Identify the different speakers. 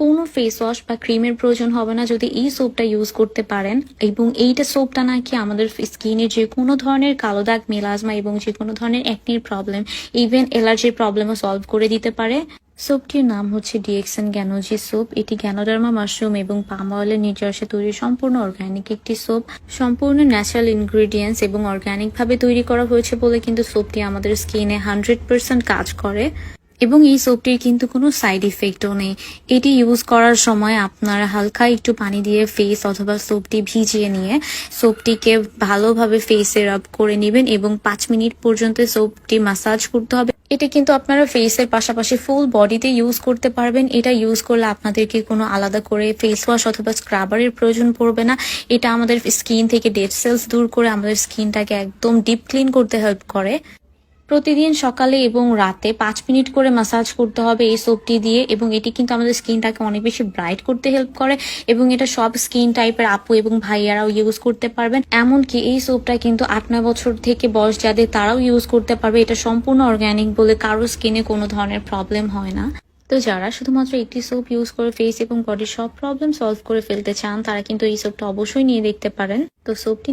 Speaker 1: কোনো face wash বা ক্রিমের প্রয়োজন হবে না যদি এই সোপটা ইউজ করতে পারেন। এবং এইটা সোপটা নাকি আমাদের স্কিনের যে কোনো ধরনের কালো দাগ, মেলাজমা এবং যে কোনো ধরনের অ্যাকনির প্রবলেম, ইভেন অ্যালার্জির প্রবলেমও সলভ করে দিতে পারে। সোপটির নাম হচ্ছে ডিএক্সএন গ্যানোজি সোপ। এটি গ্যানোডার্মা মাশরুম এবং পাম অয়েলের নির্যাসে তৈরি সম্পূর্ণ অর্গানিক একটি সোপ। সম্পূর্ণ ন্যাচারাল ইনগ্রিডিয়েন্টস এবং অর্গানিক ভাবে তৈরি করা হয়েছে বলে কিন্তু সোপটি আমাদের স্কিনে 100% কাজ করে। এবং এই সোপটির কিন্তু কোনো সাইড ইফেক্টও নেই। এটি ইউজ করার সময় আপনারা হালকা একটু পানি দিয়ে ফেস অথবা সোপটি ভিজিয়ে নিয়ে সোপটিকে ভালোভাবে ফেসে রাব করে নেবেন এবং 5 মিনিট পর্যন্ত সোপটি ম্যাসাজ করতে হবে। এটা কিন্তু আপনারা ফেসের পাশাপাশি ফুল বডিতে ইউজ করতে পারবেন। এটা ইউজ করলে আপনাদেরকে কোনো আলাদা করে ফেস ওয়াশ অথবা স্ক্রাবারের প্রয়োজন পড়বে না। এটা আমাদের স্কিন থেকে ডেড সেলস দূর করে আমাদের স্কিনটাকে একদম ডিপ ক্লিন করতে হেল্প করে। প্রতিদিন সকালে এবং রাতে 5 মিনিট করে ম্যাসাজ করতে হবে এই সোপটি দিয়ে। এবং এটি কিন্তু আমাদের স্কিনটাকে অনেক বেশি ব্রাইট করতে হেল্প করে এবং এটা সব স্কিন টাইপের আপু এবং ভাইয়ারাও ইউজ করতে পারবেন। এমনকি এই সোপটা কিন্তু 8-9 বছর থেকে বয়স যাদের তারাও ইউজ করতে পারবে। এটা সম্পূর্ণ অর্গানিক বলে কারো স্কিনে কোনো ধরনের প্রবলেম হয় না। তো যারা শুধুমাত্র একটি সোপ ইউজ করে ফেস এবং বডির সব প্রবলেম সলভ করে ফেলতে চান তারা কিন্তু এই সোপটা অবশ্যই নিয়ে দেখতে পারেন। তো সোপটি